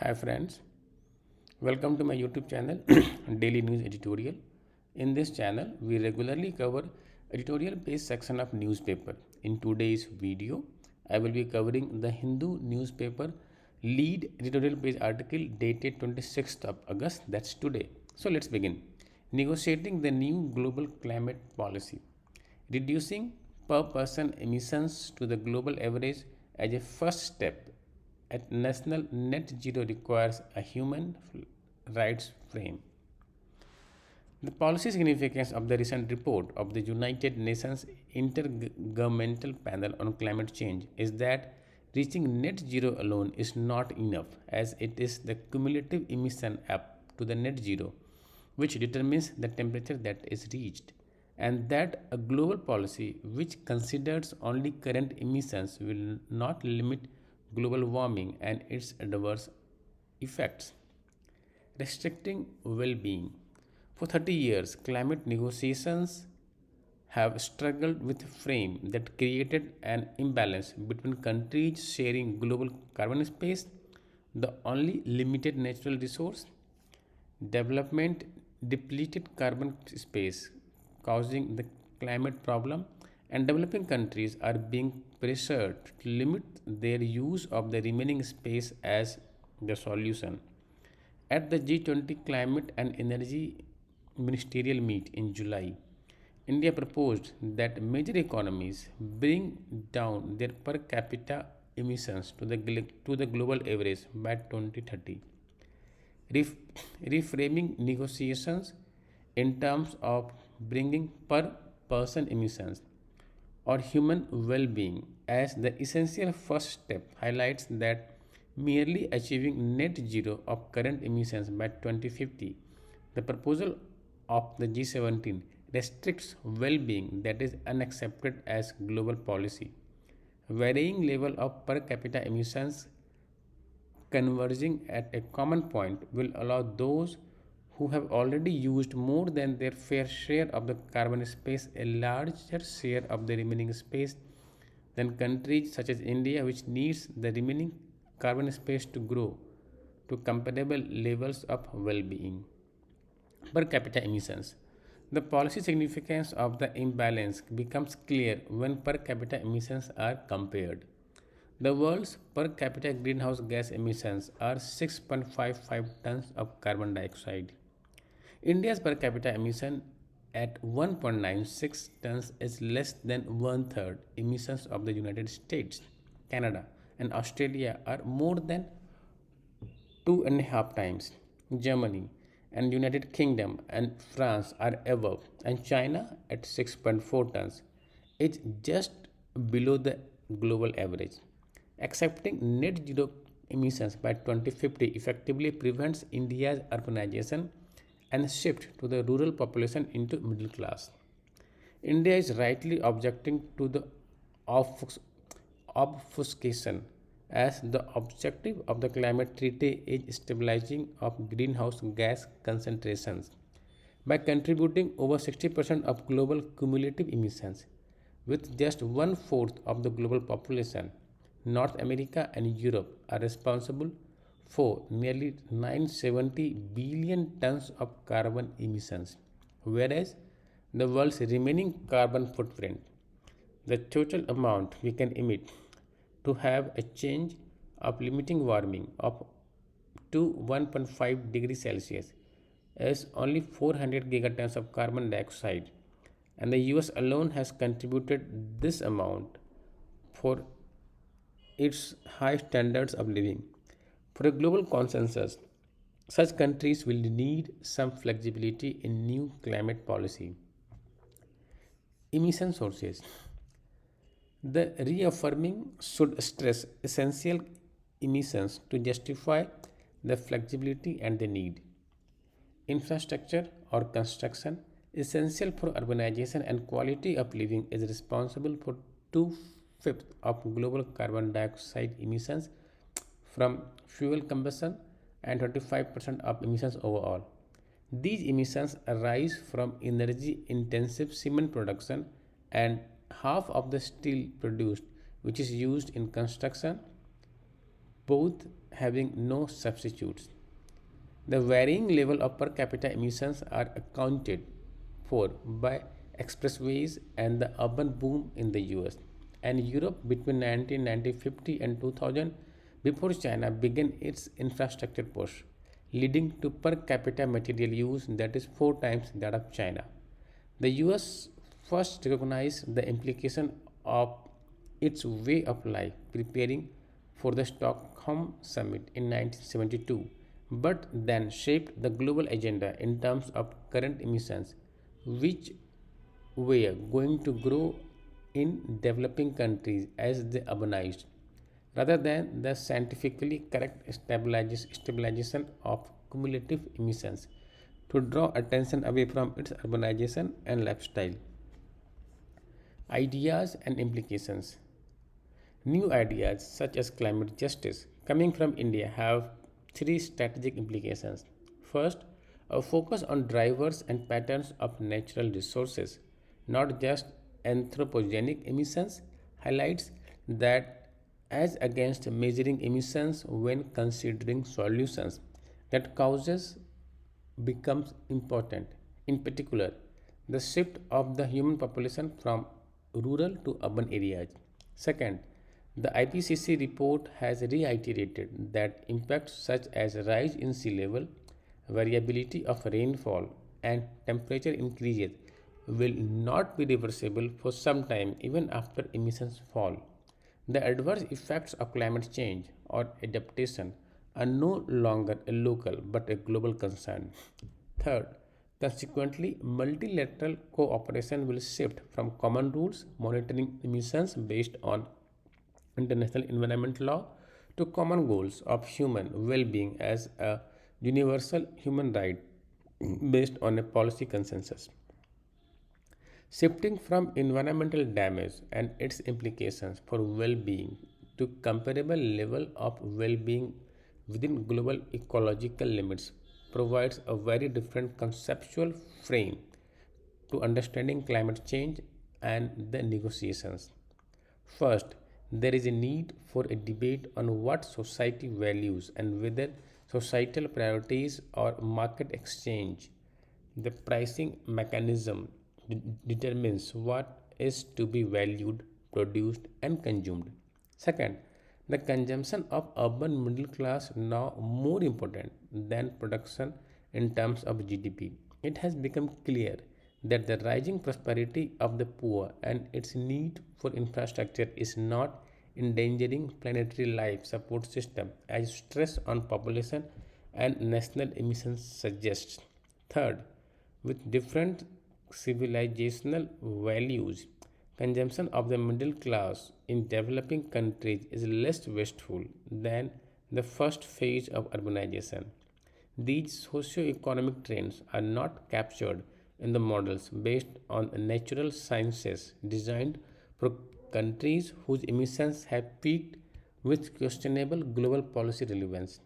Hi friends, welcome to my YouTube channel Daily News Editorial. In this channel, we regularly cover editorial page section of newspaper. In today's video, I will be covering the Hindu newspaper lead editorial page article dated 26th of August, that's today. So let's begin. Negotiating the new global climate policy. Reducing per person emissions to the global average as a first step at national net zero requires a human rights frame. The policy significance of the recent report of the United Nations Intergovernmental Panel on Climate Change is that reaching net zero alone is not enough, as it is the cumulative emission up to the net zero which determines the temperature that is reached, and that a global policy which considers only current emissions will not limit global warming and its adverse effects. Restricting well being. For 30 years, climate negotiations have struggled with a frame that created an imbalance between countries sharing global carbon space, the only limited natural resource. Development depleted carbon space, causing the climate problem, and developing countries are being pressured to limit their use of the remaining space as the solution. At the G20 Climate and Energy Ministerial meet in July, India proposed that major economies bring down their per capita emissions to the global average by 2030, ref- reframing negotiations in terms of bringing per person emissions or human well being as the essential first step highlights that merely achieving net zero of current emissions by 2050, the proposal of the G17 restricts well being that is unaccepted as global policy. Varying level of per capita emissions converging at a common point will allow those who have already used more than their fair share of the carbon space a larger share of the remaining space than countries such as India, which needs the remaining carbon space to grow to comparable levels of well being. Per capita emissions. The policy significance of the imbalance becomes clear when per capita emissions are compared. The world's per capita greenhouse gas emissions are 6.55 tons of carbon dioxide. India's per capita emission at 1.96 tons is less than one third emissions of the United States, Canada, and Australia are more than 2.5 times. Germany and United Kingdom and France are above, and China at 6.4 tons. It's just below the global average. Accepting net zero emissions by 2050 effectively prevents India's urbanization and shift to the rural population into middle class. India is rightly objecting to the obfus- obfuscation as the objective of the climate treaty is stabilizing of greenhouse gas concentrations by contributing over 60% of global cumulative emissions with just one fourth of the global population. North America and Europe are responsible for nearly 970 billion tons of carbon emissions, whereas the world's remaining carbon footprint, the total amount we can emit to have a change of limiting warming of to 1.5 degrees Celsius is only 400 gigatons of carbon dioxide, and the US alone has contributed this amount for its high standards of living. For a global consensus, such countries will need some flexibility in new climate policy. Emission sources. The reaffirming should stress essential emissions to justify the flexibility and the need. Infrastructure or construction, essential for urbanization and quality of living, is responsible for two-fifths of global carbon dioxide emissions from fuel combustion and 25% of emissions overall. These emissions arise from energy intensive cement production and half of the steel produced, which is used in construction, both having no substitutes. The varying level of per capita emissions are accounted for by expressways and the urban boom in the US and Europe between 1950 and 2000 before China began its infrastructure push, leading to per capita material use that is 4 times that of China. The US first recognized the implication of its way of life, preparing for the Stockholm Summit in 1972, but then shaped the global agenda in terms of current emissions, which were going to grow in developing countries as they urbanized, rather than the scientifically correct stabilization of cumulative emissions to draw attention away from its urbanization and lifestyle. Ideas and implications. New ideas such as climate justice coming from India have three strategic implications. First, a focus on drivers and patterns of natural resources, not just anthropogenic emissions, highlights that as against measuring emissions when considering solutions that causes becomes important. In particular, the shift of the human population from rural to urban areas. Second, the IPCC report has reiterated that impacts such as rise in sea level, variability of rainfall, and temperature increases will not be reversible for some time even after emissions fall. The adverse effects of climate change or adaptation are no longer a local but a global concern. Third, consequently, multilateral cooperation will shift from common rules monitoring emissions based on international environment law to common goals of human well-being as a universal human right based on a policy consensus. Shifting from environmental damage and its implications for well-being to comparable level of well-being within global ecological limits provides a very different conceptual frame to understanding climate change and the negotiations. First, there is a need for a debate on what society values and whether societal priorities or market exchange. The pricing mechanism determines what is to be valued, produced, and consumed. Second, the consumption of urban middle class now more important than production in terms of GDP. It has become clear that the rising prosperity of the poor and its need for infrastructure is not endangering planetary life support system as stress on population and national emissions suggests. Third, with different civilizational values, consumption of the middle class in developing countries is less wasteful than the first phase of urbanization. These socio-economic trends are not captured in the models based on natural sciences designed for countries whose emissions have peaked with questionable global policy relevance.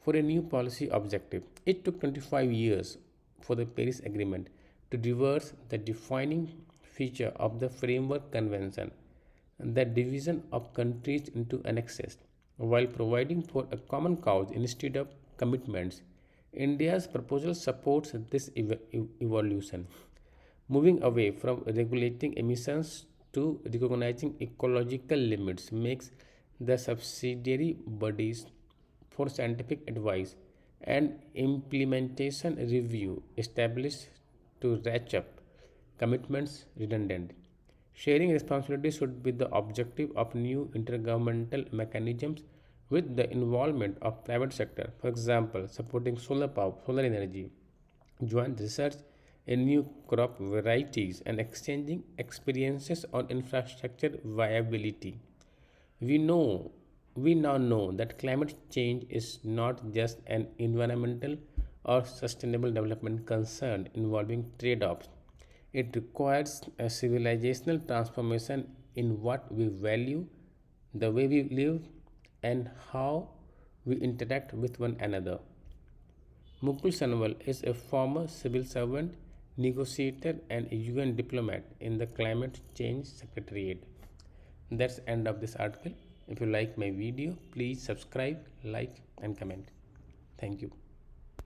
For a new policy objective, it took 25 years for the Paris Agreement to reverse the defining feature of the Framework Convention, the division of countries into annexes, while providing for a common cause instead of commitments. India's proposal supports this evolution, moving away from regulating emissions to recognizing ecological limits makes the subsidiary bodies for scientific advice and implementation review established to ratchet up commitments redundant. Sharing responsibility should be the objective of new intergovernmental mechanisms with the involvement of private sector, for example, supporting solar power, solar energy, joint research in new crop varieties, and exchanging experiences on infrastructure viability. We know we now know that climate change is not just an environmental or sustainable development concern involving trade-offs. It requires a civilizational transformation in what we value, the way we live, and how we interact with one another. Mukul Sanwal is a former civil servant, negotiator, and UN diplomat in the Climate Change Secretariat. That's end of this article. If you like my video, please subscribe, like and comment. Thank you.